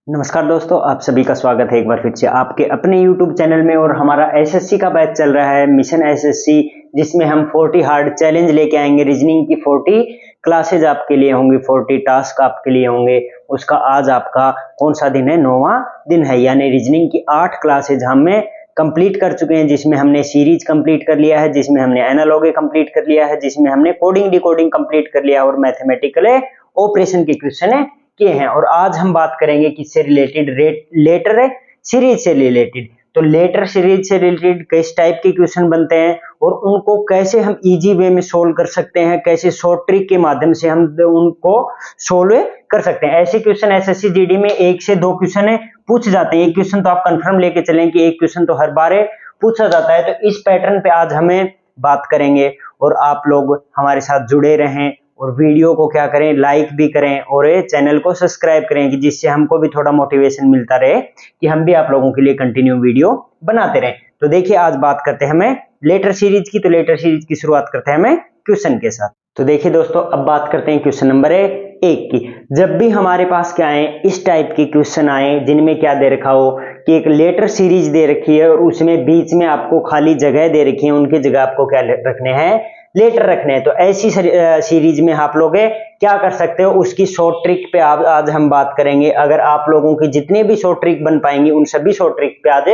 नमस्कार दोस्तों, आप सभी का स्वागत है एक बार फिर से आपके अपने YouTube चैनल में। और हमारा एसएससी का बैच चल रहा है मिशन एसएससी, जिसमें हम 40 हार्ड चैलेंज लेके आएंगे। रीजनिंग की 40 क्लासेज आपके लिए होंगी, 40 टास्क आपके लिए होंगे। उसका आज आपका कौन सा दिन है? 9वां दिन है। यानी रीजनिंग की 8 क्लासेज हमें कंप्लीट कर चुके हैं, जिसमें हमने सीरीज कंप्लीट कर लिया है, जिसमें हमने एनालॉगी कंप्लीट कर लिया है, जिसमें हमने कोडिंग डिकोडिंग कंप्लीट कर लिया है और मैथमेटिकल ऑपरेशन के क्वेश्चन किए हैं। और आज हम बात करेंगे किससे रिलेटेड? लेटर सीरीज से रिलेटेड। तो लेटर सीरीज से रिलेटेड किस टाइप के क्वेश्चन बनते हैं और उनको कैसे हम इजी वे में सोल्व कर सकते हैं, कैसे शॉर्ट ट्रिक के माध्यम से हम उनको सोल्व कर सकते हैं। ऐसे क्वेश्चन एसएससी जीडी में 1 से 2 क्वेश्चन पूछ जाते हैं। एक क्वेश्चन तो आप कंफर्म लेके चलें कि एक क्वेश्चन तो हर बार पूछा जाता है। तो इस पैटर्न पे आज हमें बात करेंगे और आप लोग हमारे साथ जुड़े रहें और वीडियो को क्या करें, लाइक भी करें और चैनल को सब्सक्राइब करें, कि जिससे हमको भी थोड़ा मोटिवेशन मिलता रहे कि हम भी आप लोगों के लिए कंटिन्यू वीडियो बनाते रहें। तो देखिए, आज बात करते हैं हमें लेटर सीरीज की। तो लेटर सीरीज की शुरुआत करते हैं हमें क्वेश्चन के साथ। तो देखिए दोस्तों, अब बात करते हैं क्वेश्चन नंबर 1 की। जब भी हमारे पास क्या आए, इस टाइप के क्वेश्चन आए जिनमें क्या दे रखा हो कि एक लेटर सीरीज दे रखी है और उसमें बीच में आपको खाली जगह दे रखी है, उनकी जगह आपको क्या रखने हैं? लेटर रखने हैं। तो ऐसी सीरीज में आप लोग क्या कर सकते हो, उसकी शॉर्ट ट्रिक पे आज हम बात करेंगे। अगर आप लोगों की जितने भी शॉर्ट ट्रिक बन पाएंगी, उन सभी शॉर्ट ट्रिक पे आज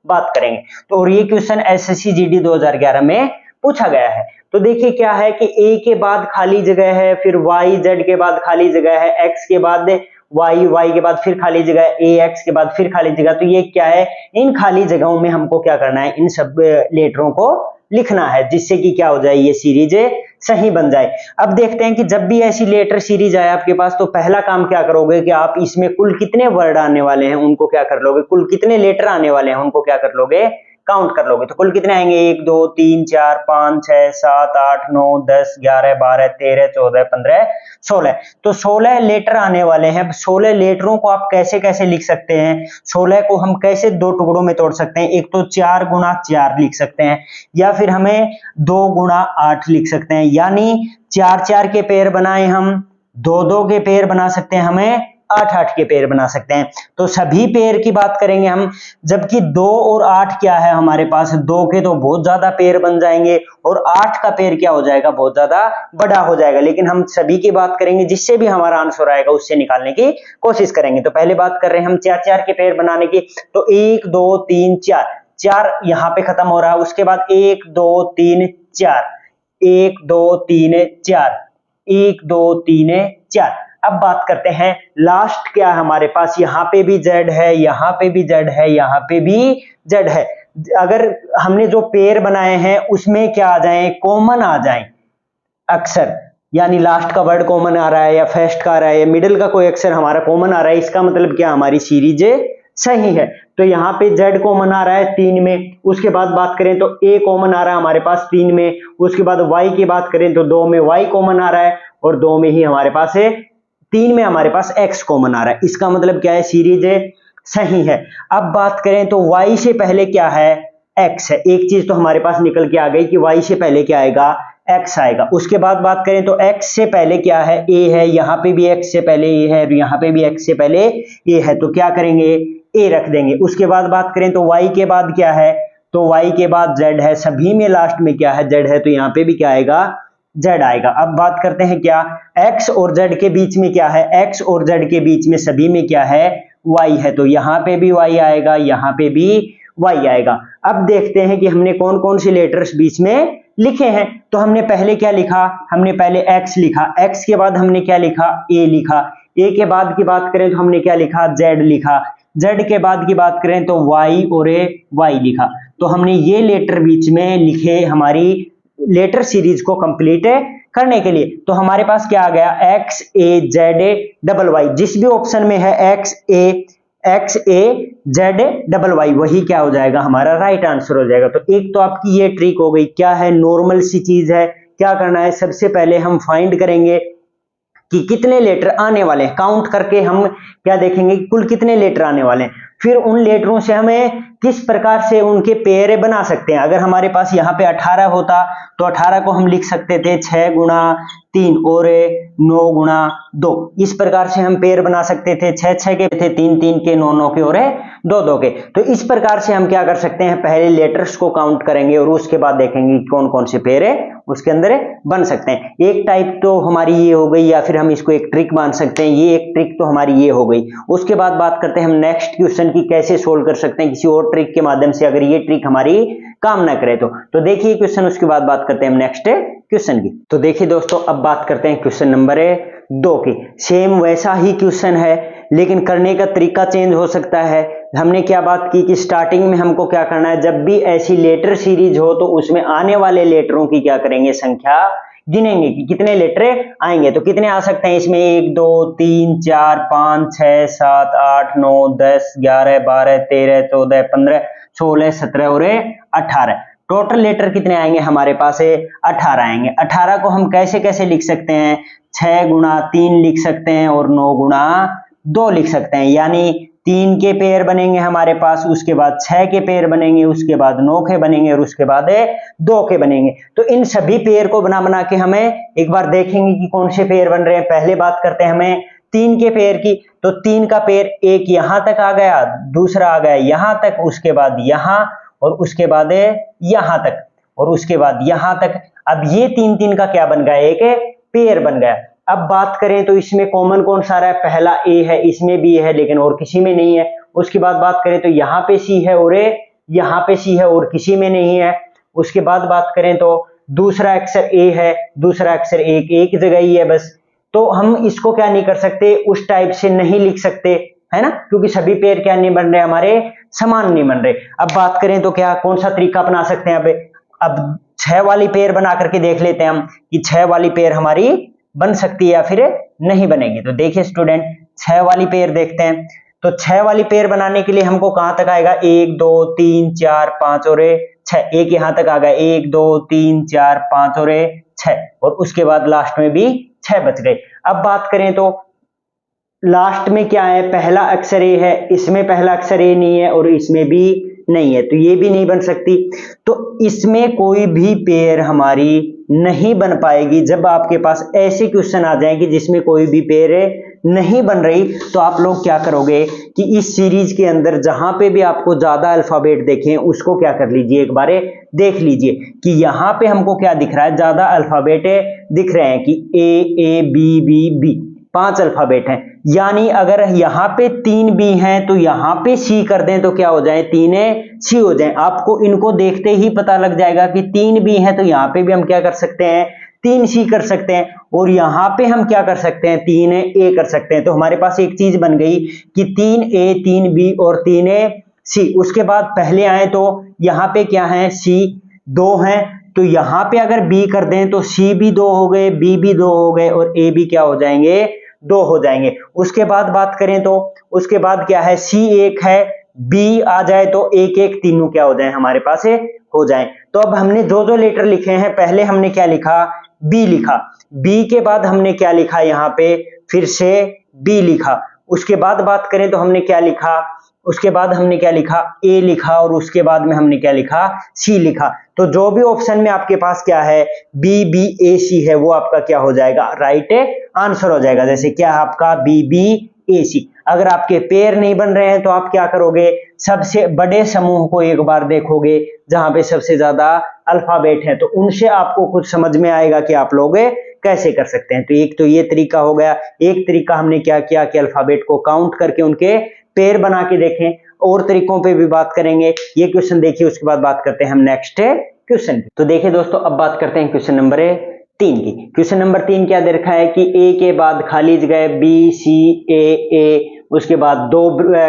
बात करेंगे। तो और ये क्वेश्चन एसएससी जीडी 2011 में पूछा गया है। तो देखिए क्या है कि ए के बाद खाली जगह है, फिर वाई, जेड के बाद खाली जगह है, एक्स के बाद वाई, वाई के बाद फिर खाली जगह है, ए एक्स के बाद फिर खाली जगह। तो ये क्या है, इन खाली जगहों में हमको क्या करना है? इन सब लेटरों को लिखना है, जिससे कि क्या हो जाए, ये सीरीज सही बन जाए। अब देखते हैं कि जब भी ऐसी लेटर सीरीज आए आपके पास, तो पहला काम क्या करोगे कि आप इसमें कुल कितने वर्ड आने वाले हैं उनको क्या कर लोगे, कुल कितने लेटर आने वाले हैं उनको क्या कर लोगे, काउंट कर लोगे। तो कुल कितने आएंगे? 1 2 3 4 5 6 7 8 9 10 11 12 13 14 15 16। तो 16 लेटर आने वाले हैं। 16 लेटरों को आप कैसे कैसे लिख सकते हैं? 16 को हम कैसे 2 टुकड़ों में तोड़ सकते हैं? एक तो 4 गुणा 4 लिख सकते हैं, या फिर हमें 2 गुणा 8 लिख सकते हैं। यानी 4 4 के पेयर बनाए हम, 2 2 के पेयर बना सकते हैं, हमें 8 8 के पेयर बना सकते हैं। तो सभी पेयर की बात करेंगे हम, जबकि 2 और 8 क्या है हमारे पास? 2 के तो बहुत ज्यादा पेयर बन जाएंगे और 8 का पेयर क्या हो जाएगा? बहुत ज्यादा बड़ा हो जाएगा। लेकिन हम सभी की बात करेंगे, जिससे भी हमारा आंसर आएगा उससे निकालने की कोशिश करेंगे। तो पहले बात कर रहे हैं हम 4 4 के पेयर बनाने की। तो 1 2 3 4, 4 यहाँ पे खत्म हो रहा है। उसके बाद 1 2 3 4, 1 2 3 4, 1 2 3 4। अब बात करते हैं लास्ट क्या है हमारे पास? यहाँ पे भी जेड है, यहाँ पे भी जेड है, यहाँ पे भी जेड है। अगर हमने जो पेयर बनाए हैं उसमें क्या आ जाए? कॉमन आ जाए अक्षर। यानी लास्ट का वर्ड कॉमन आ रहा है, या फर्स्ट का आ रहा है, या मिडिल का कोई अक्षर हमारा कॉमन आ रहा है, इसका मतलब क्या? हमारी सीरीज सही है। तो यहाँ पे जेड कॉमन आ रहा है 3 में। उसके बाद बात करें तो ए कॉमन आ रहा है हमारे पास 3 में। उसके बाद वाई की बात करें तो 2 में वाई कॉमन आ रहा है, और 2 में ही हमारे पास 3 में हमारे पास x कॉमन आ रहा है। इसका मतलब क्या है? सीरीज सही है। अब बात करें तो y से पहले क्या है? x है। एक चीज तो हमारे पास निकल के आ गई कि y से पहले क्या आएगा? x आएगा। उसके बाद बात करें तो x से पहले क्या है? a है। यहाँ पे भी x से पहले a है, और यहाँ पे भी x से पहले a है। तो क्या करेंगे? a रख देंगे। उसके बाद बात करें तो y के बाद क्या है? तो y के बाद z है। सभी में लास्ट में क्या है? z है। तो यहाँ पे भी क्या आएगा? z आएगा। अब बात करते हैं क्या? x और z के बीच में क्या है? x और z के बीच में सभी में क्या है? y है। तो यहाँ पे भी y आएगा, यहाँ पे भी y आएगा। अब देखते हैं कि हमने कौन कौन से लेटर्स बीच में लिखे हैं। तो हमने पहले क्या लिखा? हमने पहले x लिखा। x के बाद हमने क्या लिखा? a लिखा। a के बाद की बात करें तो हमने क्या लिखा? z लिखा। z के बाद की बात करें तो y और y लिखा। तो हमने ये लेटर बीच में लिखे हमारी लेटर सीरीज को कंप्लीट करने के लिए। तो हमारे पास क्या आ गया? एक्स ए जेड डबल वाई। जिस भी ऑप्शन में है एक्स ए जेड डबल वाई, वही क्या हो जाएगा? हमारा राइट आंसर हो जाएगा। तो एक तो आपकी ये ट्रिक हो गई। क्या है? नॉर्मल सी चीज है। क्या करना है? सबसे पहले हम फाइंड करेंगे कि कितने लेटर आने वाले हैं, काउंट करके हम क्या देखेंगे कि कुल कितने लेटर आने वाले हैं। फिर उन लेटरों से हमें किस प्रकार से उनके पेयर बना सकते हैं। अगर हमारे पास यहाँ पे 18 होता तो 18 को हम लिख सकते थे 6 गुणा 3 और 9 गुणा 2, इस प्रकार से हम पेयर बना सकते थे। 6 6 के थे, 3 3 के, 9 9 के और 2 2 के। तो इस प्रकार से हम क्या कर सकते हैं, पहले लेटर्स को काउंट करेंगे और उसके बाद देखेंगे कौन कौन से पेयर उसके अंदर बन सकते हैं। एक टाइप तो हमारी ये हो गई, या फिर हम इसको एक ट्रिक मान सकते हैं, ये एक ट्रिक तो हमारी ये हो गई। उसके बाद बात करते हैं हम नेक्स्ट क्वेश्चन की, कैसे सोल्व कर सकते हैं किसी और ट्रिक के माध्यम से, अगर ये ट्रिक हमारी काम ना करे तो देखिए क्वेश्चन, उसके बाद बात करते हैं हम नेक्स्ट क्वेश्चन की। तो देखिए दोस्तों, अब बात करते हैं क्वेश्चन नंबर 2 की। सेम वैसा ही क्वेश्चन है, लेकिन करने का तरीका चेंज हो सकता है। हमने क्या बात की कि स्टार्टिंग में हमको क्या करना है, जब भी ऐसी लेटर सीरीज हो तो उसमें आने वाले लेटरों की क्या करेंगे, संख्या गिनेंगे कि कितने लेटर आएंगे। तो कितने आ सकते हैं इसमें, 1 2 3 4 5 6 7 8 9 10 11 12 13 14 15 16 17 और 18। टोटल लेटर कितने आएंगे हमारे पास, 18 आएंगे। 18 को हम कैसे कैसे लिख सकते हैं, 6 गुणा 3 लिख सकते हैं और 9 गुणा 2 लिख सकते हैं। यानी 3 के पेयर बनेंगे हमारे पास, उसके बाद 6 के पेयर बनेंगे, उसके बाद 9 के बनेंगे और उसके बाद 2 के बनेंगे। तो इन सभी पेयर को बना के हमें एक बार देखेंगे कि कौन से पेयर बन रहे हैं। पहले बात करते हैं हमें 3 के पेयर की। तो 3 का पेयर एक यहां तक आ गया, दूसरा आ गया यहां तक, उसके बाद यहां और उसके बाद यहां तक और उसके बाद यहां तक। अब ये 3 3 का क्या बन गया, एक पेयर बन गया। अब बात करें तो इसमें कॉमन कौन सा रहा है, पहला ए है, इसमें भी है लेकिन और किसी में नहीं है। उसके बाद बात करें तो यहाँ पे सी है और यहाँ पे सी है और किसी में नहीं है। उसके बाद बात करें तो दूसरा अक्षर ए है, दूसरा अक्षर एक जगह ही है बस। तो हम इसको क्या नहीं कर सकते, उस टाइप से नहीं लिख सकते, है ना, क्योंकि सभी पेयर क्या नहीं बन रहे, हमारे समान नहीं बन रहे। अब बात करें तो क्या कौन सा तरीका अपना सकते हैं, अब 6 वाली पेयर बना करके देख लेते हैं हम कि 6 वाली पेयर हमारी बन सकती है या फिर नहीं बनेगी। तो देखिए स्टूडेंट, 6 वाली पेयर देखते हैं। तो 6 वाली पेयर बनाने के लिए हमको कहां तक आएगा, 1 2 3 4 5 और 6, एक यहां तक आ गया, 1 2 3 4 5 और 6, और उसके बाद लास्ट में भी 6 बच गए। अब बात करें तो लास्ट में क्या है, पहला अक्षर ए है, इसमें पहला अक्षर ए नहीं है और इसमें भी नहीं है, तो ये भी नहीं बन सकती। तो इसमें कोई भी पेयर हमारी नहीं बन पाएगी। जब आपके पास ऐसे क्वेश्चन आ जाएंगे जिसमें कोई भी पेयर नहीं बन रही, तो आप लोग क्या करोगे कि इस सीरीज के अंदर जहां पे भी आपको ज्यादा अल्फाबेट देखें उसको क्या कर लीजिए, एक बार देख लीजिए कि यहाँ पे हमको क्या दिख रहा है, ज्यादा अल्फाबेट दिख रहे हैं कि A B B B, 5 alphabet हैं। यानी अगर यहाँ पे 3 बी हैं तो यहाँ पे सी कर दें तो क्या हो जाए, 3 सी हो जाए। आपको इनको देखते ही पता लग जाएगा कि 3 बी हैं, तो यहाँ पे भी हम क्या कर सकते हैं, 3 सी कर सकते हैं, और यहाँ पे हम क्या कर सकते हैं, 3 ए कर सकते हैं। तो हमारे पास एक चीज बन गई कि 3 ए 3 बी और 3 सी। उसके बाद पहले आए तो यहाँ पे क्या है, सी 2 हैं, तो यहाँ पे अगर बी कर दें तो सी भी 2 हो गए, बी भी 2 हो गए और ए भी क्या हो जाएंगे, 2 हो जाएंगे। उसके बाद बात करें तो उसके बाद क्या है, सी 1 है, बी आ जाए तो 1 1 तीनों क्या हो जाए हमारे पास हो जाए। तो अब हमने जो लेटर लिखे हैं, पहले हमने क्या लिखा, बी लिखा, बी के बाद हमने क्या लिखा, यहाँ पे फिर से बी लिखा। उसके बाद बात करें तो हमने क्या लिखा, उसके बाद हमने क्या लिखा, ए लिखा, और उसके बाद में हमने क्या लिखा, सी लिखा। तो जो भी ऑप्शन में आपके पास क्या है, बी बी ए सी है, वो आपका क्या हो जाएगा, राइट आंसर हो जाएगा। जैसे क्या आपका बी बी ए सी। अगर आपके पेयर नहीं बन रहे हैं तो आप क्या करोगे, सबसे बड़े समूह को एक बार देखोगे जहां पे सबसे ज्यादा अल्फाबेट है, तो उनसे आपको कुछ समझ में आएगा कि आप लोग कैसे कर सकते हैं। तो एक तो ये तरीका हो गया। एक तरीका हमने क्या किया कि अल्फाबेट को काउंट करके उनके पेयर बना के देखें। और तरीकों पे भी बात करेंगे। ये क्वेश्चन देखिए, उसके बाद बात करते हैं हम नेक्स्ट क्वेश्चन की। तो देखिए दोस्तों, अब बात करते हैं क्वेश्चन नंबर 3 की। क्वेश्चन नंबर 3 क्या दे रखा है कि ए के बाद खाली जगह बी सी ए, उसके बाद 2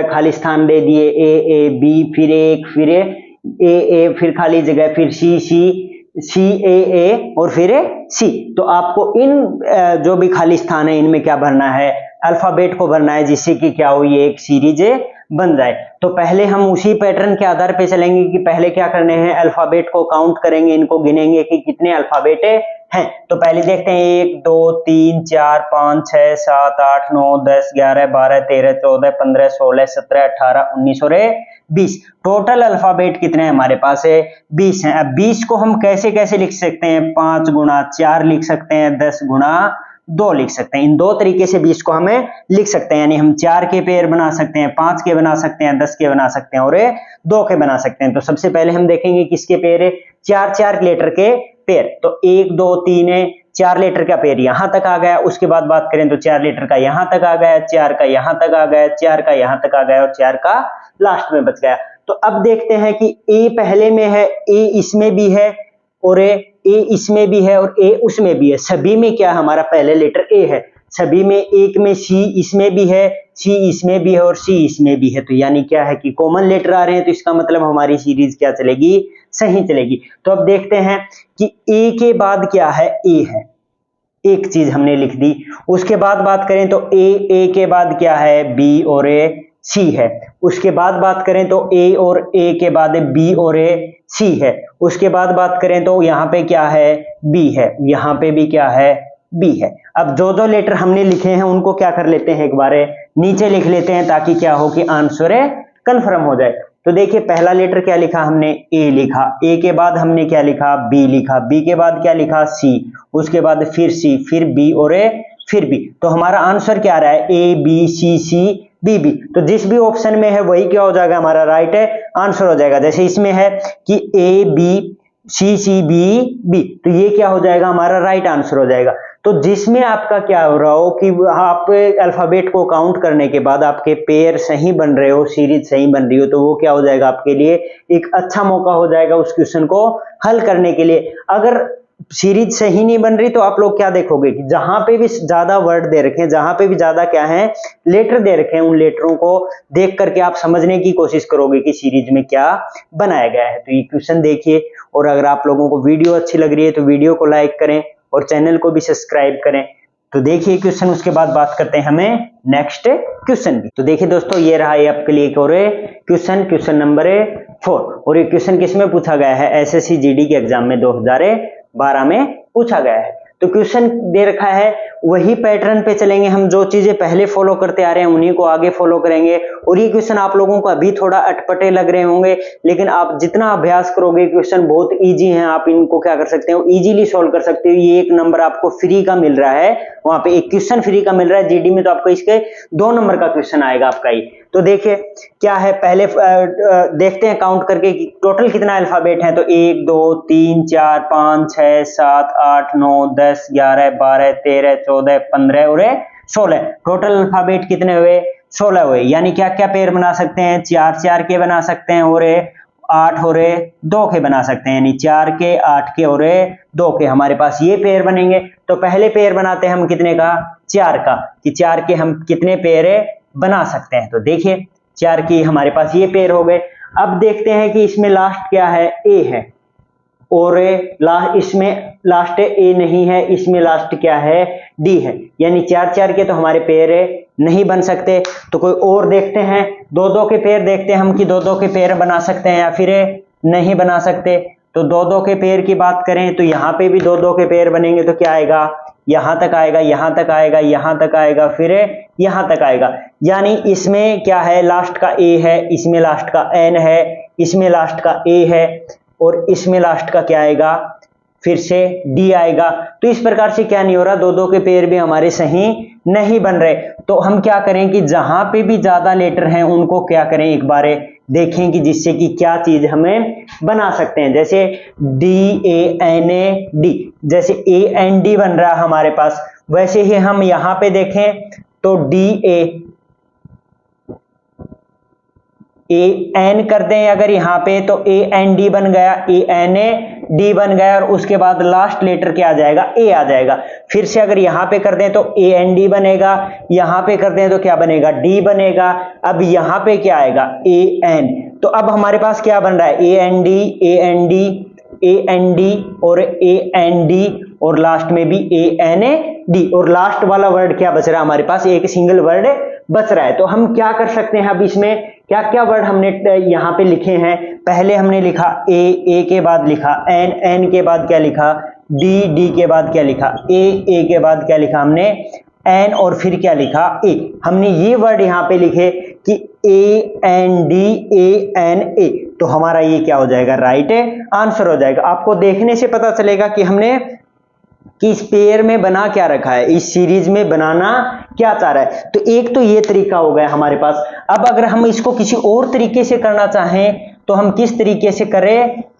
खाली स्थान दे दिए, ए बी, फिर 1, फिर ए, फिर खाली जगह, फिर सी ए और फिर सी। तो आपको इन जो भी खाली स्थान है इनमें क्या भरना है, अल्फाबेट को भरना है, जिससे कि क्या हो, ये एक सीरीज बन जाए। तो पहले हम उसी पैटर्न के आधार पे चलेंगे कि पहले क्या करने हैं, अल्फाबेट को काउंट करेंगे, इनको गिनेंगे कि कितने अल्फाबेट हैं। तो पहले देखते हैं 1 2 3 4 5 6 7 8 9 10 11 12 13 14 15 16 17 18 19 और 20। टोटल अल्फाबेट कितने हैं हमारे पास है, 20 हैं। अब 20 को हम कैसे कैसे लिख सकते हैं, 5 गुणा 4 लिख सकते हैं, 10 गुणा 2 लिख सकते हैं। इन दो तरीके से 20 को हमें लिख सकते हैं, यानी हम 4 के पेयर बना सकते हैं, 5 के बना सकते हैं, 10 के बना सकते हैं और 2 के बना सकते हैं। तो सबसे पहले हम देखेंगे किसके पेयर है, 4 लेटर के पेयर। तो 1 2 3 है, 4 लेटर का पेयर यहां तक आ गया। उसके बाद बात करें तो 4 लेटर का यहां तक आ गया, 4 का यहां तक आ गया, 4 का यहां तक आ गया और 4 का लास्ट में बच गया। तो अब देखते हैं कि ए पहले में है, ए इसमें भी है और ए इसमें भी है और ए उसमें भी है। सभी में क्या हमारा पहले लेटर ए है, सभी में एक में सी इसमें भी है, सी इसमें भी है और सी इसमें भी है। तो यानी क्या है कि कॉमन लेटर आ रहे हैं, तो इसका मतलब हमारी सीरीज क्या चलेगी, सही चलेगी। तो अब देखते हैं कि ए के बाद क्या है, ए है, एक चीज हमने लिख दी। उसके बाद बात करें तो ए के बाद क्या है, बी और ए सी है। उसके बाद बात करें तो ए और ए के बाद बी और ए सी है। उसके बाद बात करें तो यहाँ पे क्या है, बी है, यहाँ पे भी क्या है, बी है। अब जो जो लेटर हमने लिखे हैं उनको क्या कर लेते हैं, एक बार नीचे लिख लेते हैं ताकि क्या हो कि आंसर कंफर्म हो जाए। तो देखिए पहला लेटर क्या लिखा हमने, ए लिखा, ए के बाद हमने क्या लिखा, बी लिखा, बी के बाद क्या लिखा, सी, उसके बाद फिर सी, फिर बी और फिर बी। तो हमारा आंसर क्या आ रहा है, A B C B B. तो जिस भी ऑप्शन में है वही क्या हो जाएगा, हमारा राइट आंसर हो जाएगा। जैसे इसमें है कि A B C B B, तो ये क्या हो जाएगा, हमारा राइट आंसर हो जाएगा। तो जिसमें आपका क्या हो रहा हो कि आप अल्फाबेट को काउंट करने के बाद आपके पेयर सही बन रहे हो, सीरीज सही बन रही हो, तो वो क्या हो जाएगा, आपके लिए एक अच्छा मौका हो जाएगा उस क्वेश्चन को हल करने के लिए। अगर सीरीज सही नहीं बन रही तो आप लोग क्या देखोगे कि जहां पे भी ज्यादा वर्ड दे रखे हैं, जहां पे भी ज्यादा क्या है लेटर दे रखे हैं, उन लेटरों को देख करके आप समझने की कोशिश करोगे कि सीरीज में क्या बनाया गया है। तो ये क्वेश्चन देखिए, और अगर आप लोगों को वीडियो अच्छी लग रही है तो वीडियो को लाइक करें और चैनल को भी सब्सक्राइब करें। तो देखिए क्वेश्चन, उसके बाद बात करते हैं हमें नेक्स्ट क्वेश्चन की। तो देखिए दोस्तों, ये रहा ये आपके लिए एक और क्वेश्चन नंबर 4, और ये क्वेश्चन किसमें पूछा गया है, एसएससी जीडी के एग्जाम में 2012 में पूछा गया है। तो क्वेश्चन दे रखा है, वही पैटर्न पे चलेंगे हम, जो चीजें पहले फॉलो करते आ रहे हैं उन्हीं को आगे फॉलो करेंगे। और ये क्वेश्चन आप लोगों को अभी थोड़ा अटपटे लग रहे होंगे, लेकिन आप जितना अभ्यास करोगे, क्वेश्चन बहुत इजी हैं, आप इनको क्या कर सकते हो, इजीली सॉल्व कर सकते हो। ये 1 नंबर आपको फ्री का मिल रहा है, वहां पे एक क्वेश्चन फ्री का मिल रहा है जीडी में, तो आपको इसके 2 नंबर का क्वेश्चन आएगा आपका ही। तो देखिए क्या है, पहले देखते हैं काउंट करके कि टोटल कितना अल्फाबेट है। तो 1 2 3 4 5 6 7 8 9 10 11 12 13 14 15 और 16। टोटल अल्फाबेट कितने हुए, 16 हुए। यानी क्या क्या पेयर बना सकते हैं, 4 के बना सकते हैं और 8 और 2 के बना सकते हैं, यानी 4 के 8 के और 2 के हमारे पास ये पेयर बनेंगे। तो पहले पेयर बनाते हैं हम कितने का, 4 का, कि 4 के हम कितने पेयर बना सकते हैं। तो देखिए 4 की हमारे पास ये पेयर हो गए। अब देखते हैं कि इसमें लास्ट क्या है, ए है, और इसमें लास्ट ए नहीं है, इसमें लास्ट क्या है, डी है। यानी 4 के तो हमारे पेयर नहीं बन सकते। तो कोई और देखते हैं, 2 के पेयर देखते हैं हम कि 2 के पेयर बना सकते हैं या फिर नहीं बना सकते। तो 2 के पेयर की बात करें तो यहाँ पे भी 2 के पेयर बनेंगे। तो क्या आएगा, यहां तक आएगा, यहां तक आएगा, यहां तक आएगा, फिर यहां तक आएगा। यानी इसमें क्या है, लास्ट का ए है, इसमें लास्ट का एन है, इसमें लास्ट का ए है और इसमें लास्ट का क्या आएगा, फिर से डी आएगा। तो इस प्रकार से क्या नहीं हो रहा, 2 के पेयर भी हमारे सही नहीं बन रहे। तो हम क्या करें कि जहां पे भी ज्यादा लेटर हैं उनको क्या करें, एक बार देखें कि जिससे कि क्या चीज हमें बना सकते हैं। जैसे DANAD, जैसे AND बन रहा है हमारे पास, वैसे ही हम यहां पे देखें तो AN कर दें अगर यहाँ पे, तो AND बन गया, ANAD बन गया, और उसके बाद लास्ट लेटर क्या आ जाएगा, A आ जाएगा। फिर से अगर यहाँ पे कर दें तो AND बनेगा, यहाँ पे कर दें तो क्या बनेगा, D बनेगा। अब यहाँ पे क्या आएगा, AN। तो अब हमारे पास क्या बन रहा है, AND और AND और लास्ट में भी ANAD, और लास्ट वाला वर्ड क्या बच रहा है हमारे पास, एक सिंगल वर्ड बच रहा है। तो हम क्या कर सकते हैं, अब इसमें क्या क्या वर्ड हमने यहाँ पे लिखे हैं। पहले हमने लिखा ए के बाद लिखा एन के बाद क्या लिखा डी के बाद क्या लिखा ए के बाद क्या लिखा हमने एन और फिर क्या लिखा ए। हमने ये वर्ड यहाँ पे लिखे कि ANDANA, तो हमारा ये क्या हो जाएगा राइट आंसर हो जाएगा। आपको देखने से पता चलेगा कि हमने कि इस पेयर में बना क्या रखा है, इस सीरीज में बनाना क्या चाह रहा है। तो एक तो ये तरीका हो गया हमारे पास। अब अगर हम इसको किसी और तरीके से करना चाहें तो हम किस तरीके से कर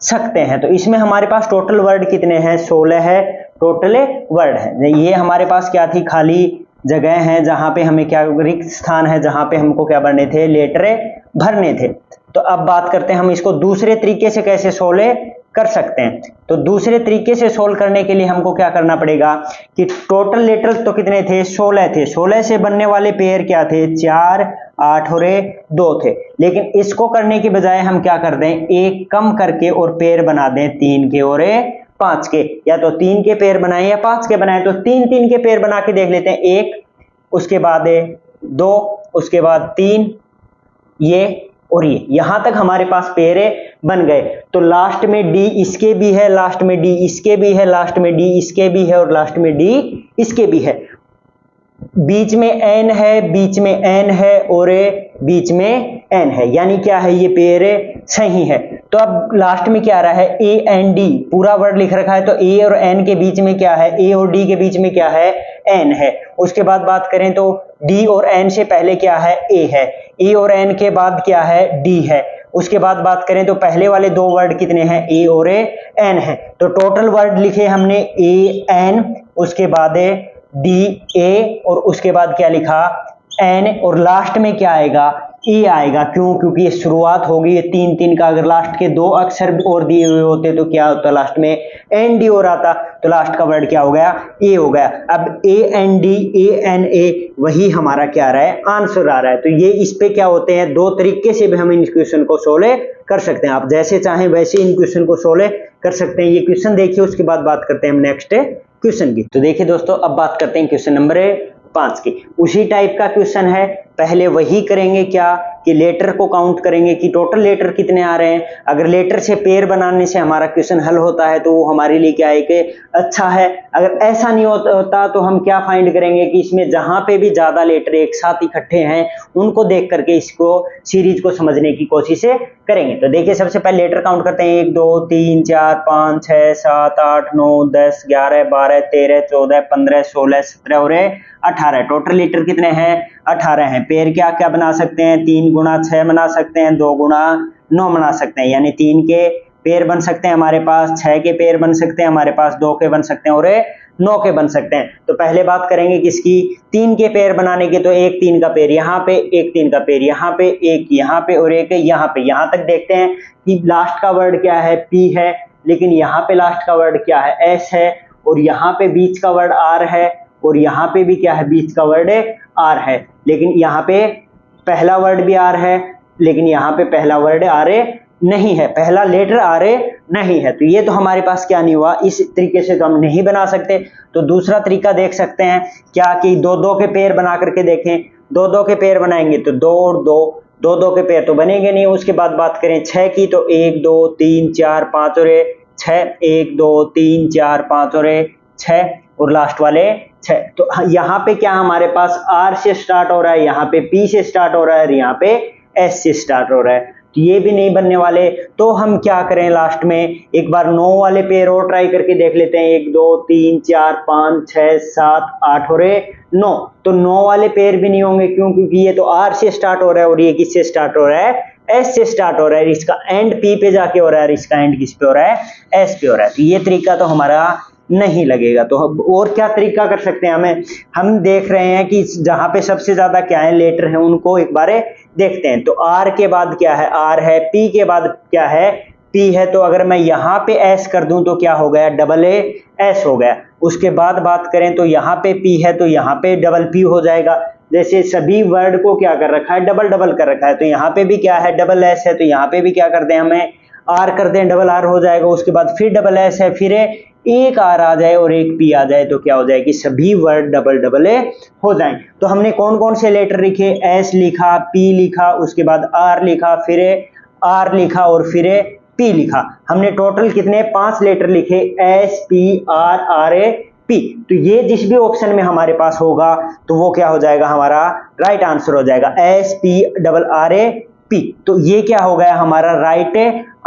सकते हैं। तो इसमें हमारे पास टोटल वर्ड कितने हैं 16 है टोटल वर्ड है। ये हमारे पास क्या थी खाली जगह है जहां पे हमें क्या रिक्त स्थान है जहां पे हमको क्या भरने थे लेटर भरने थे। तो अब बात करते हैं हम इसको दूसरे तरीके से कैसे सोल्व कर सकते हैं। तो दूसरे तरीके से सोल्व करने के लिए हमको क्या करना पड़ेगा कि टोटल लेटर्स तो कितने थे 16 थे। 16 से बनने वाले पेयर क्या थे 4 8 और 2 थे। लेकिन इसको करने के बजाय हम क्या कर दें एक कम करके और पेयर बना दें 3 के और 5 के, या तो 3 के पेयर बनाएं या 5 के बनाएं। तो 3 के पेयर बना के देख लेते हैं। 1 उसके बाद 2 उसके बाद 3 ये और ये, यहां तक हमारे पास पेयर बन गए। तो लास्ट में डी इसके भी है, लास्ट में डी इसके भी है, लास्ट में डी इसके भी है और लास्ट में डी इसके भी है। बीच में एन है, बीच में एन है और बीच में एन है, यानी क्या है ये पेयर सही है। तो अब लास्ट में क्या आ रहा है ए एन डी, पूरा वर्ड लिख रखा है। तो ए और एन के बीच में क्या है ए और डी के बीच में क्या है एन है। उसके बाद बात करें तो डी और एन से पहले क्या है ए है, ए और एन के बाद क्या है डी है। उसके बाद बात करें तो पहले वाले 2 वर्ड कितने हैं ए और एन है। तो टोटल वर्ड लिखे हमने ए एन, उसके बाद डी ए और उसके बाद क्या लिखा एन और लास्ट में क्या आएगा ए आएगा। क्यों? क्योंकि ये शुरुआत होगी ये 3 का। अगर लास्ट के 2 अक्षर और दिए हुए होते तो क्या होता लास्ट में एन डी और आता, तो लास्ट का वर्ड क्या हो गया ए हो गया। अब A N D A N A वही हमारा क्या आ रहा है आंसर आ रहा है। तो ये इस पे क्या होते हैं 2 तरीके से भी हम इन क्वेश्चन को सोल्व कर सकते हैं। आप जैसे चाहें वैसे इन क्वेश्चन को सोल्व कर सकते हैं। ये क्वेश्चन देखिए, उसके बाद बात करते हैं हम नेक्स्ट क्वेश्चन की। तो देखिए दोस्तों, अब बात करते हैं क्वेश्चन नंबर 5 की। उसी टाइप का क्वेश्चन है। पहले वही करेंगे क्या कि लेटर को काउंट करेंगे कि टोटल लेटर कितने आ रहे हैं। अगर लेटर से पेयर बनाने से हमारा क्वेश्चन हल होता है तो वो हमारे लिए क्या है कि अच्छा है। अगर ऐसा नहीं होता तो हम क्या फाइंड करेंगे कि इसमें जहां पे भी ज्यादा लेटर एक साथ इकट्ठे हैं उनको देख करके इसको सीरीज को समझने की कोशिश करेंगे। तो देखिए सबसे पहले लेटर काउंट करते हैं 1 2 3 4 5 6 7 8 9 10 11 12 13 14 15 16 17 और 18। टोटल लेटर कितने हैं 18 हैं। पेयर क्या क्या बना सकते हैं 3 गुणा 6 बना सकते हैं, 2 गुणा 9 बना सकते हैं। यानी 3 के पेयर बन सकते हैं हमारे पास, 6 के पेयर बन सकते हैं हमारे पास, 2 के बन सकते हैं और 9 के बन सकते हैं। तो पहले बात करेंगे किसकी 3 के पेयर बनाने की। तो एक 3 का पेयर यहाँ पे, एक 3 का पेयर यहाँ पे, एक यहाँ पे और एक यहाँ पे। यहाँ तक देखते हैं कि लास्ट का वर्ड क्या है पी है, लेकिन यहाँ पे लास्ट का वर्ड क्या है एस है और यहाँ पे बीच का वर्ड आर है और यहाँ पे भी क्या है बीच का वर्ड आर है। लेकिन यहाँ पे पहला वर्ड भी आर है, लेकिन यहाँ पे पहला वर्ड आर नहीं है, पहला लेटर आर नहीं है। तो ये तो हमारे पास क्या नहीं हुआ, इस तरीके से तो हम नहीं बना सकते। तो दूसरा तरीका देख सकते हैं क्या कि 2-2 के पेयर बना करके देखें। 2-2 के पेयर बनाएंगे तो 2 और 2 के पेयर तो बनेंगे नहीं। उसके बाद बात करें 6 की तो 1 2 3 4 5 और 6, 1 2 3 4 5 और 6 और लास्ट वाले 6। तो यहाँ पे क्या हमारे पास आर से स्टार्ट हो रहा है, यहाँ पे पी से स्टार्ट हो रहा है और यहाँ पे एस से स्टार्ट हो रहा है। तो ये भी नहीं बनने वाले। तो हम क्या करें लास्ट में एक बार 9 वाले पेयर और ट्राई करके देख लेते हैं। 1 2 3 4 5 6 7 8 और 9। तो 9 वाले पेयर भी नहीं होंगे। क्यों? क्योंकि ये तो आर से स्टार्ट हो रहा है और ये किससे स्टार्ट हो रहा है एस से स्टार्ट हो रहा है। इसका एंड पी पे जाके हो रहा है और इसका एंड किस पे हो रहा है एस पे हो रहा है। तो ये तरीका तो हमारा नहीं लगेगा। तो और क्या तरीका कर सकते हैं हम देख रहे हैं कि जहां पे सबसे ज्यादा क्या है लेटर है उनको एक बार देखते हैं। तो आर के बाद क्या है आर है, पी के बाद क्या है पी है। तो अगर मैं यहाँ पे एस कर दूं तो क्या हो गया डबल एस हो गया। उसके बाद बात करें तो यहाँ पे पी है तो यहाँ पे डबल पी हो जाएगा। जैसे सभी वर्ड को क्या कर रखा है डबल कर रखा है। तो यहाँ पे भी क्या है डबल एस है तो यहाँ पे भी क्या कर दें हमें आर कर दें, डबल आर हो जाएगा, उसके बाद फिर डबल एस है, फिर एक आर आ जाए और एक पी आ जाए तो क्या हो जाएगी, सभी वर्ड डबल डबल हो जाएं। तो हमने कौन कौन से लेटर लिखे, एस लिखा, पी लिखा, उसके बाद आर लिखा, फिर आर लिखा और फिर पी लिखा। हमने टोटल कितने 5 लेटर लिखे, S P R R A P. तो ये जिस भी ऑप्शन में हमारे पास होगा तो वो क्या हो जाएगा, हमारा राइट आंसर हो जाएगा, S P double R A P. तो ये क्या हो गया, हमारा राइट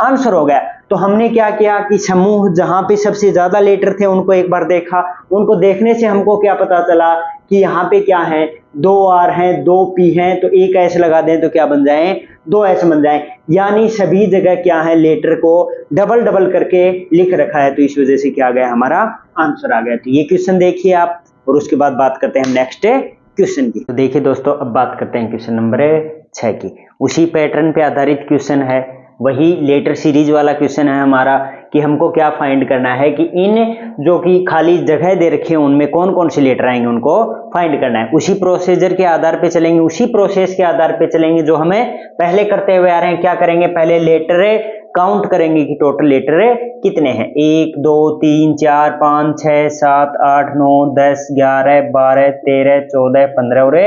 आंसर हो गया। तो हमने क्या किया कि समूह जहां पे सबसे ज्यादा लेटर थे उनको एक बार देखा, उनको देखने से हमको क्या पता चला कि यहाँ पे क्या है, 2 आर हैं, 2 पी हैं, तो एक एस लगा दें तो क्या बन जाए, 2 एस बन जाए। यानी सभी जगह क्या है, लेटर को डबल डबल करके लिख रखा है, तो इस वजह से क्या आ गया, हमारा आंसर आ गया। तो ये क्वेश्चन देखिए आप, और उसके बाद बात करते हैं नेक्स्ट क्वेश्चन की। तो देखिए दोस्तों, अब बात करते हैं क्वेश्चन नंबर 6 की। उसी पैटर्न पे आधारित क्वेश्चन है, वही लेटर सीरीज वाला क्वेश्चन है हमारा, कि हमको क्या फाइंड करना है कि इन जो कि खाली जगह दे रखे हैं उनमें कौन कौन से लेटर आएंगे, उनको फाइंड करना है। उसी प्रोसीजर के आधार पे चलेंगे, उसी प्रोसेस के आधार पे चलेंगे जो हमें पहले करते हुए आ रहे हैं। क्या करेंगे, पहले लेटर काउंट करेंगे कि टोटल लेटर कितने हैं, 1 2 3 4 5 6 7 8 9 10 11 12 13 14 15 और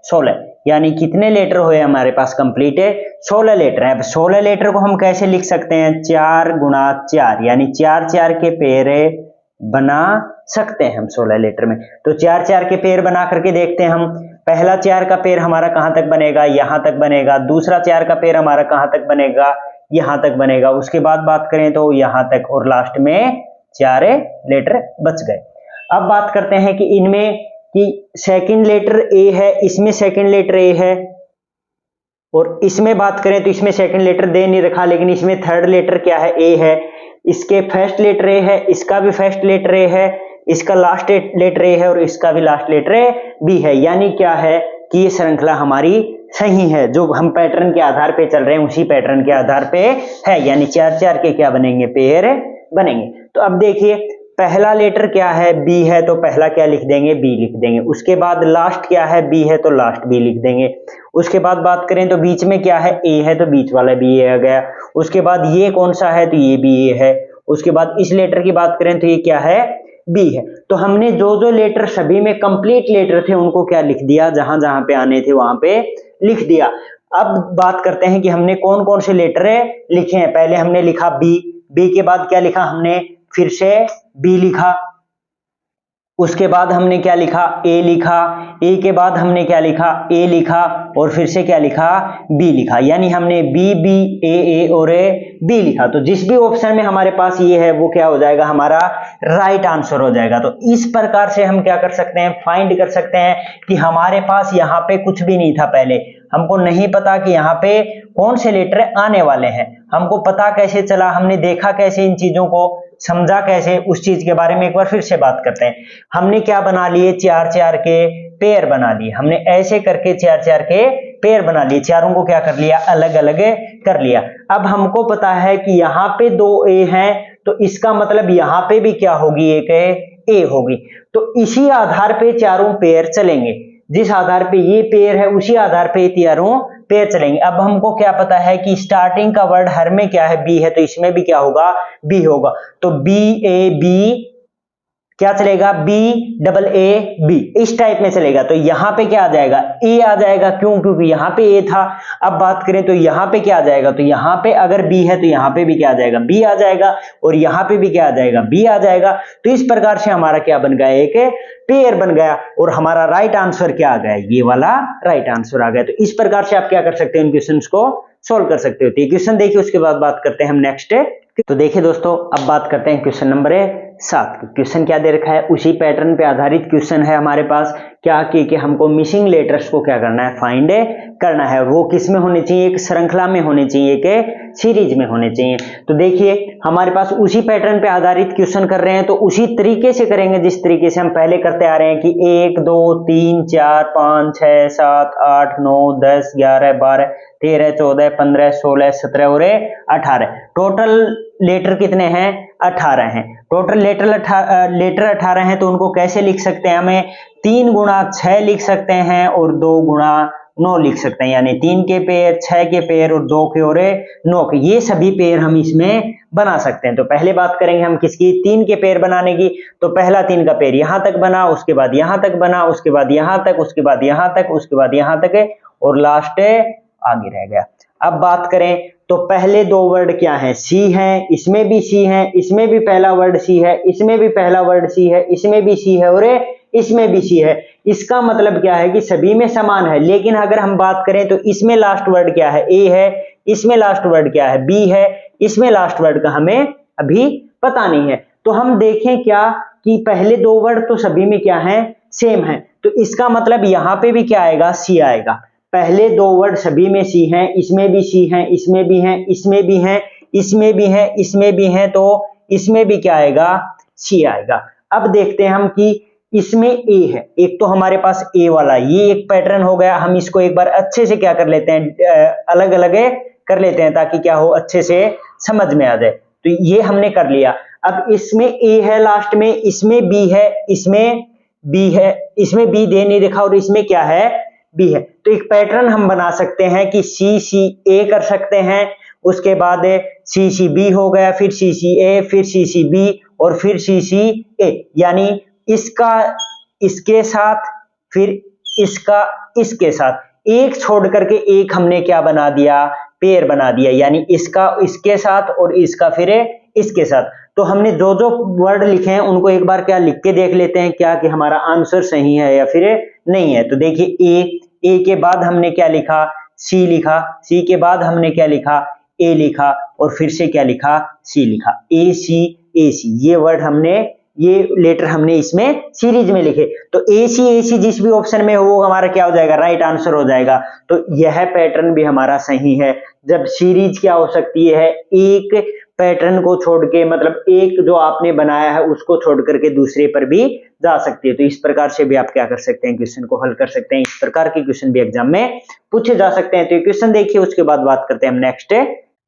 16, यानी कितने लेटर हुए हमारे पास, कंप्लीट है 16 लेटर है। अब 16 लेटर को हम कैसे लिख सकते हैं, 4 गुणा 4, यानी 4 4 के पेयर बना सकते हैं हम 16 लेटर में। तो 4 4 के पेयर बना करके देखते हैं हम। पहला 4 का पेयर हमारा कहां तक बनेगा, यहां तक बनेगा। दूसरा 4 का पेयर हमारा कहां तक बनेगा, यहां तक बनेगा। उसके बाद बात करें तो यहां तक, और लास्ट में 4 लेटर बच गए। अब बात करते हैं कि इनमें कि सेकंड लेटर ए है, इसमें सेकंड लेटर ए है, और इसमें बात करें तो इसमें सेकंड लेटर दे नहीं रखा, लेकिन इसमें थर्ड लेटर क्या है, ए है। इसके फर्स्ट लेटर ए है, इसका भी फर्स्ट लेटर ए है, इसका लास्ट लेटर ए है, और इसका भी लास्ट लेटर बी है। यानी क्या है कि ये श्रृंखला हमारी सही है, जो हम पैटर्न के आधार पे चल रहे हैं उसी पैटर्न के आधार पे है, यानी 4 4 के क्या बनेंगे, पेयर बनेंगे। तो अब देखिए, पहला लेटर क्या है, बी है, तो पहला क्या लिख देंगे, बी लिख देंगे। उसके बाद लास्ट क्या है, बी है, तो लास्ट बी लिख देंगे। उसके बाद बात करें तो बीच में क्या है, ए है, तो बीच वाला बी आ गया। उसके बाद ये कौन सा है, तो ये भी ए है। उसके बाद इस लेटर की बात करें तो ये क्या है, बी है। तो हमने जो जो लेटर सभी में कंप्लीट लेटर थे उनको क्या लिख दिया, जहां जहां पे आने थे वहां पे लिख दिया। अब बात करते हैं कि हमने कौन कौन से लेटर लिखे हैं। पहले हमने लिखा बी, बी के बाद क्या लिखा हमने, फिर से बी लिखा। उसके बाद हमने क्या लिखा, ए लिखा। ए के बाद हमने क्या लिखा, ए लिखा, और फिर से क्या लिखा, बी लिखा। यानी हमने बी बी ए और बी लिखा। तो जिस भी ऑप्शन में हमारे पास ये है वो क्या हो जाएगा, हमारा राइट आंसर हो जाएगा। तो इस प्रकार से हम क्या कर सकते हैं, फाइंड कर सकते हैं कि हमारे पास यहाँ पे कुछ भी नहीं था। पहले हमको नहीं पता कि यहाँ पे कौन से लेटर आने वाले हैं। हमको पता कैसे चला, हमने देखा कैसे इन चीजों को, समझा कैसे, उस चीज के बारे में एक बार फिर से बात करते हैं। हमने क्या बना लिए, 4 4 के पेयर बना लिए। हमने ऐसे करके 4 4 के पेयर बना लिए, चारों को क्या कर लिया, अलग अलग कर लिया। अब हमको पता है कि यहाँ पे 2 ए हैं, तो इसका मतलब यहाँ पे भी क्या होगी, एक ए होगी। तो इसी आधार पे चारों पेयर चलेंगे, जिस आधार पे ये पेयर है उसी आधार पे चारों पेयर चलेंगे। अब हमको क्या पता है कि स्टार्टिंग का वर्ड हर में क्या है, बी है, तो इसमें भी क्या होगा, बी होगा। तो बी ए बी क्या चलेगा, बी डबल ए बी, इस टाइप में चलेगा। तो यहाँ पे क्या आ जाएगा, ए आ जाएगा। क्यों, क्योंकि यहाँ पे ए था। अब बात करें तो यहाँ पे क्या आ जाएगा, तो यहाँ पे अगर बी है तो यहाँ पे भी क्या आ जाएगा, बी आ जाएगा, और यहाँ पे भी क्या आ जाएगा, बी आ जाएगा। तो इस प्रकार से हमारा क्या बन गया, एक पेयर बन गया, और हमारा राइट आंसर क्या आ गया, ये वाला राइट आंसर आ गया। तो इस प्रकार से आप क्या कर सकते हो, इन क्वेश्चंस को सोल्व कर सकते हो। तो ये क्वेश्चन देखिए, उसके बाद बात करते हैं हम नेक्स्ट। तो देखिए दोस्तों, अब बात करते हैं क्वेश्चन नंबर 7। क्वेश्चन क्या दे रखा है, उसी पैटर्न पे आधारित क्वेश्चन है हमारे पास। क्या कि हमको मिसिंग लेटर्स को क्या करना है, फाइंड करना है। वो किस में होने चाहिए, एक श्रृंखला में होने चाहिए, एक सीरीज में होने चाहिए। तो देखिए हमारे पास उसी पैटर्न पे आधारित क्वेश्चन कर रहे हैं, तो उसी तरीके से करेंगे जिस तरीके से हम पहले करते आ रहे हैं कि 1 2 3 4 5 6 7 8 9 10 11 12 13 14 15 16 17 और 18। टोटल लेटर कितने हैं, 18 हैं। टोटल लेटर 18 हैं। तो उनको कैसे लिख सकते हैं, हमें 3 गुणा 6 लिख सकते हैं और 2 गुणा 9 लिख सकते हैं, यानी 3 के पेयर, 6 के पेयर और 2 के और 9 के, ये सभी पेयर हम इसमें बना सकते हैं। तो पहले बात करेंगे हम किसकी, 3 के पेयर बनाने की। तो पहला 3 का पेयर यहां तक बना, उसके बाद यहां तक बना, उसके बाद यहां तक, उसके बाद यहां तक, उसके बाद यहां तक है और लास्ट आगे रह गया। अब बात करें तो पहले 2 वर्ड क्या हैं, सी है, इसमें भी सी है, इसमें भी पहला वर्ड सी है, इसमें भी पहला वर्ड सी है, इसमें भी सी है और इसमें भी सी है। इसका मतलब क्या है कि सभी में समान है। लेकिन अगर हम बात करें तो इसमें लास्ट वर्ड क्या है, ए है, इसमें लास्ट वर्ड क्या है, बी है, इसमें लास्ट वर्ड का हमें अभी पता नहीं है। तो हम देखें क्या कि पहले 2 वर्ड तो सभी में क्या है, सेम है। तो इसका मतलब यहां पे भी क्या आएगा, सी आएगा। पहले 2 वर्ड सभी में सी हैं, इसमें भी सी हैं, इसमें भी हैं, इसमें भी हैं, इसमें भी हैं, इसमें भी हैं, तो इसमें भी क्या आएगा, सी आएगा। अब देखते हैं हम कि इसमें ए है, एक तो हमारे पास ए वाला, ये एक पैटर्न हो गया। हम इसको एक बार अच्छे से क्या कर लेते हैं, अलग अलग कर लेते हैं ताकि क्या हो, अच्छे से समझ में आ जाए। तो ये हमने कर लिया। अब इसमें ए है लास्ट में, इसमें बी है, इसमें बी है, इसमें बी दे नहीं रखा और इसमें क्या है, बी है। तो एक पैटर्न हम बना सकते हैं कि सी सी ए कर सकते हैं, उसके बाद सी सी बी हो गया, फिर सी सी ए, फिर सी सी बी और फिर सी सी ए, यानी इसका इसके साथ, फिर इसका इसके साथ, एक छोड़ करके एक हमने क्या बना दिया, पेयर बना दिया, यानी इसका इसके साथ और इसका फिर इसके साथ। तो हमने जो जो वर्ड लिखे हैं उनको एक बार क्या लिख के देख लेते हैं क्या कि हमारा आंसर सही है या फिर नहीं है। तो देखिए ए के बाद हमने क्या लिखा, सी लिखा, सी के बाद हमने क्या लिखा, ए लिखा और फिर से क्या लिखा, सी लिखा, ए सी, ये वर्ड हमने, ये लेटर हमने इसमें सीरीज में लिखे। तो ए सी जिस भी ऑप्शन में हो वो हमारा क्या हो जाएगा, राइट आंसर हो जाएगा। तो यह पैटर्न भी हमारा सही है। जब सीरीज क्या हो सकती है, एक पैटर्न को छोड़ के, मतलब एक जो आपने बनाया है उसको छोड़ करके दूसरे पर भी जा सकती है। तो इस प्रकार से भी आप क्या कर सकते हैं, क्वेश्चन को हल कर सकते हैं। इस प्रकार के क्वेश्चन भी एग्जाम में पूछे जा सकते हैं। तो ये क्वेश्चन देखिए, उसके बाद बात करते हैं हम नेक्स्ट।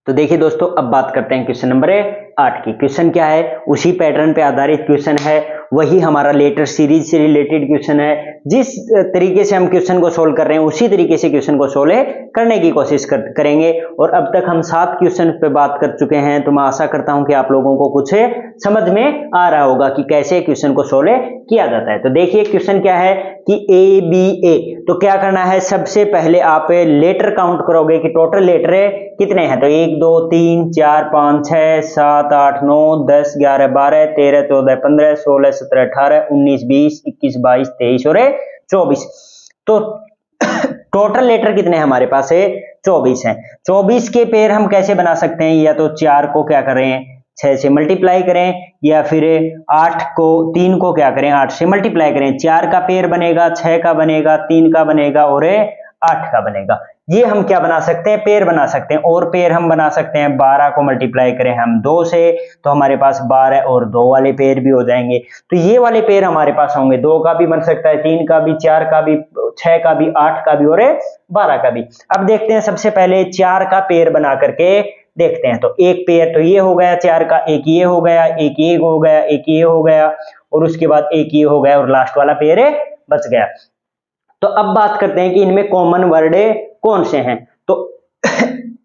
तो देखिए दोस्तों, अब बात करते हैं क्वेश्चन नंबर 8 की। क्वेश्चन क्या है, उसी पैटर्न पे आधारित क्वेश्चन है, वही हमारा लेटर सीरीज से रिलेटेड क्वेश्चन है। जिस तरीके से हम क्वेश्चन को सोल्व कर रहे हैं उसी तरीके से क्वेश्चन को सोल्व करने की कोशिश करेंगे। और अब तक हम 7 क्वेश्चन पे बात कर चुके हैं, तो मैं आशा करता हूं कि आप लोगों को कुछ समझ में आ रहा होगा कि कैसे क्वेश्चन को सोल्व किया जाता है। तो देखिए क्वेश्चन क्या है कि ए बी ए, तो क्या करना है, सबसे पहले आप लेटर काउंट करोगे कि टोटल लेटर कितने हैं। तो 1 2 3 4 5 6 7 8 9 10 11 12 13 14 15 16 17 18 19 20 21 22 23 और 24। तो टोटल लेटर कितने हमारे पास है, 24 हैं। 24 के पेयर हम कैसे बना सकते हैं, या तो 4 को क्या करें, 6 से मल्टीप्लाई करें, या फिर 3 को क्या करें, 8 से मल्टीप्लाई करें। 4 का पेयर बनेगा, 6 का बनेगा, 3 का बनेगा और 8 का बनेगा। ये हम क्या बना सकते हैं, पेयर बना सकते हैं। और पेयर हम बना सकते हैं, 12 को मल्टीप्लाई करें हम 2 से तो हमारे पास 12 और 2 वाले पेयर भी हो जाएंगे। तो ये वाले पेयर हमारे पास होंगे, 2 का भी बन सकता है, 3 का भी, 4 का भी, 6 का भी, 8 का भी और 12 का भी। अब देखते हैं सबसे पहले 4 का पेयर बना करके देखते हैं। तो एक पेयर तो ये हो गया 4 का, एक ये हो गया, एक ये हो गया, एक ये हो गया और उसके बाद एक ये हो गया और लास्ट वाला पेयर बच गया। तो अब बात करते हैं कि इनमें कॉमन वर्ड कौन से हैं। तो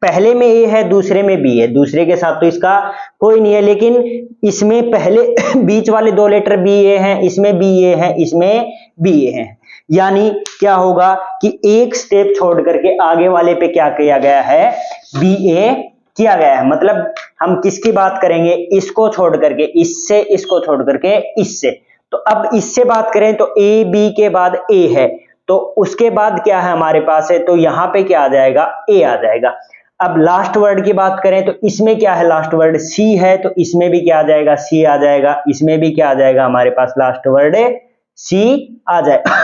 पहले में ए है, दूसरे में बी है, दूसरे के साथ तो इसका कोई नहीं है, लेकिन इसमें पहले बीच वाले 2 लेटर बी ए हैं, इसमें बी ए है, इसमें बी ए है। यानी क्या होगा कि एक स्टेप छोड़ करके आगे वाले पे क्या किया गया है, बी ए किया गया है। मतलब हम किसकी बात करेंगे, इसको छोड़ करके, इससे, इसको छोड़ करके इससे। तो अब इससे बात करें तो ए बी के बाद ए है, तो उसके बाद क्या है हमारे पास है, तो यहां पे क्या आ जाएगा, ए आ जाएगा। अब लास्ट वर्ड की बात करें तो इसमें क्या है, लास्ट वर्ड सी है, तो इसमें भी क्या आ जाएगा, सी आ जाएगा। इसमें भी क्या आ जाएगा, हमारे पास लास्ट वर्ड सी आ जाएगा।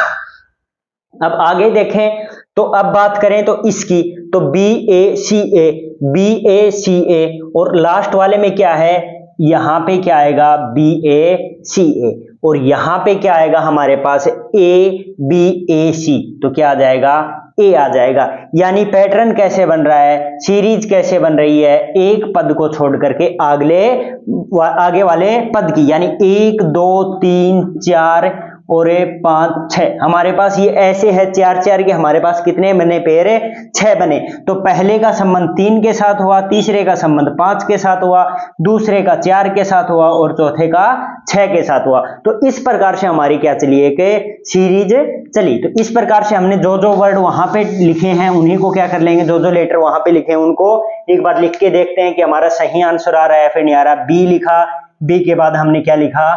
अब आगे देखें तो अब बात करें तो इसकी, तो बी ए सी ए, बी ए सी ए, और लास्ट वाले में क्या है, यहां पे क्या आएगा, बी ए सी ए, और यहां पे क्या आएगा हमारे पास, ए बी ए सी, तो क्या आ जाएगा, ए आ जाएगा। यानी पैटर्न कैसे बन रहा है, सीरीज कैसे बन रही है, एक पद को छोड़ करके आगे वाले पद की, यानी 1 2 3 4 और 5 6, हमारे पास ये ऐसे है 4 4 के, हमारे पास कितने बने पेड़? 6 बने। तो पहले का संबंध 3 के साथ हुआ, तीसरे का संबंध 5 के साथ हुआ, दूसरे का 4 के साथ हुआ और चौथे का 6 के साथ हुआ। तो इस प्रकार से हमारी क्या चली है कि सीरीज चली। तो इस प्रकार से हमने जो जो वर्ड वहां पे लिखे हैं उन्हीं को क्या कर लेंगे, जो जो लेटर वहां पे लिखे हैं उनको एक बार लिख के देखते हैं कि हमारा सही आंसर आ रहा है फिर नहीं आ रहा। बी लिखा, बी के बाद हमने क्या लिखा,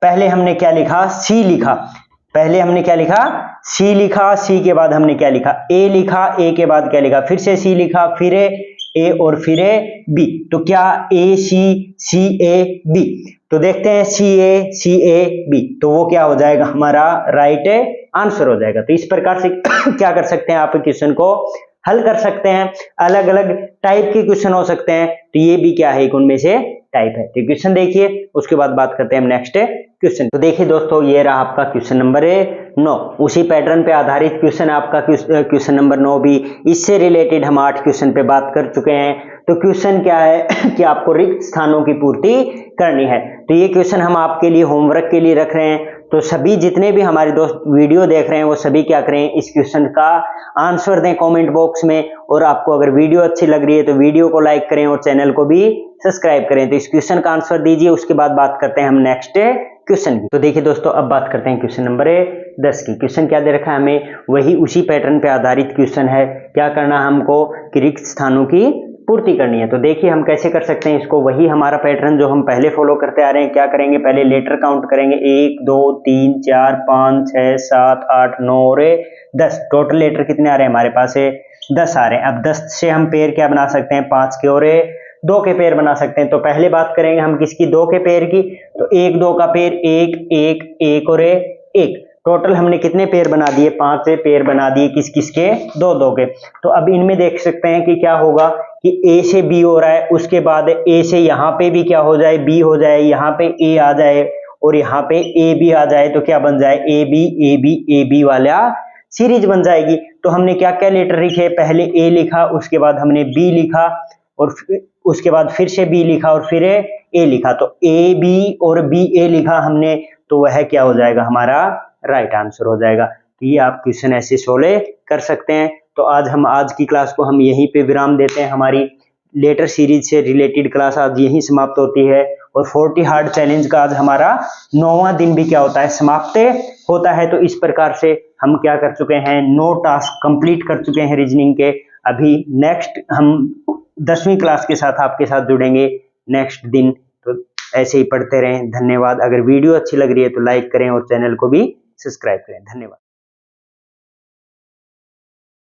पहले हमने क्या लिखा, सी लिखा, पहले हमने क्या लिखा, सी लिखा, सी के बाद हमने क्या लिखा, ए लिखा, ए के बाद क्या लिखा, फिर से सी लिखा, फिर ए और फिर बी। तो क्या ए सी ए बी, तो देखते हैं सी ए बी, तो वो क्या हो जाएगा, हमारा राइट आंसर हो जाएगा। तो इस प्रकार से क्या कर सकते हैं, आप क्वेश्चन को हल कर सकते हैं। अलग अलग टाइप के क्वेश्चन हो सकते हैं, तो ये भी क्या है, एक उनमें से टाइप है। तो क्वेश्चन देखिए, उसके बाद बात करते हैं हम नेक्स्ट क्वेश्चन। तो देखिए दोस्तों, ये रहा आपका क्वेश्चन नंबर 9। उसी पैटर्न पे आधारित क्वेश्चन है आपका क्वेश्चन नंबर 9 भी। इससे रिलेटेड हम 8 क्वेश्चन पे बात कर चुके हैं। तो क्वेश्चन क्या है कि आपको रिक्त स्थानों की पूर्ति करनी है। तो ये क्वेश्चन हम आपके लिए होमवर्क के लिए रख रहे हैं। तो सभी जितने भी हमारे दोस्त वीडियो देख रहे हैं वो सभी क्या करें, इस क्वेश्चन का आंसर दें कमेंट बॉक्स में। और आपको अगर वीडियो अच्छी लग रही है तो वीडियो को लाइक करें और चैनल को भी सब्सक्राइब करें। तो इस क्वेश्चन का आंसर दीजिए, उसके बाद बात करते हैं हम नेक्स्ट क्वेश्चन की। तो देखिए दोस्तों, अब बात करते हैं क्वेश्चन नंबर 10 की। क्वेश्चन क्या दे रखा है हमें, वही उसी पैटर्न पे आधारित क्वेश्चन है। क्या करना है हमको, कि रिक्त स्थानों की पूर्ति करनी है। तो देखिए हम कैसे कर सकते हैं इसको, वही हमारा पैटर्न जो हम पहले फॉलो करते आ रहे हैं। क्या करेंगे, पहले लेटर काउंट करेंगे, 1 2 3 4 5 6 7 8 9 और 10। टोटल लेटर कितने आ रहे हैं हमारे पास, 10 आ रहे हैं। अब 10 से हम पेयर क्या बना सकते हैं, 5 के और 2 के पेयर बना सकते हैं। तो पहले बात करेंगे हम किसकी, 2 के पेयर की। तो 1 2 का पेयर 1 1 1 और 1। टोटल हमने कितने पेयर बना दिए, 5 पेयर बना दिए, किस किस के, 2 2 के। तो अब इनमें देख सकते हैं कि क्या होगा कि ए से बी हो रहा है, उसके बाद ए से यहाँ पे भी क्या हो जाए, बी हो जाए, यहाँ पे ए आ जाए और यहाँ पे ए बी आ जाए। तो क्या बन जाए, ए बी वाला सीरीज बन जाएगी। तो हमने क्या क्या लेटर लिखे, पहले ए लिखा, उसके बाद हमने बी लिखा और उसके बाद फिर से बी लिखा और फिर ए लिखा। तो ए बी और बी ए लिखा हमने, तो वह क्या हो जाएगा, हमारा राइट आंसर हो जाएगा। तो ये आप क्वेश्चन ऐसे सोल्व कर सकते हैं। तो आज की क्लास को हम यहीं पे विराम देते हैं। हमारी लेटर सीरीज से रिलेटेड क्लास आज यहीं समाप्त होती है और 40 हार्ड चैलेंज का आज हमारा 9वां दिन भी क्या होता है, समाप्त होता है। तो इस प्रकार से हम क्या कर चुके हैं, 9 टास्क कंप्लीट कर चुके हैं रीजनिंग के। अभी नेक्स्ट हम 10वीं क्लास के साथ आपके साथ जुड़ेंगे नेक्स्ट दिन। तो ऐसे ही पढ़ते रहें। धन्यवाद। अगर वीडियो अच्छी लग रही है तो लाइक करें और चैनल को भी सब्सक्राइब करें। धन्यवाद।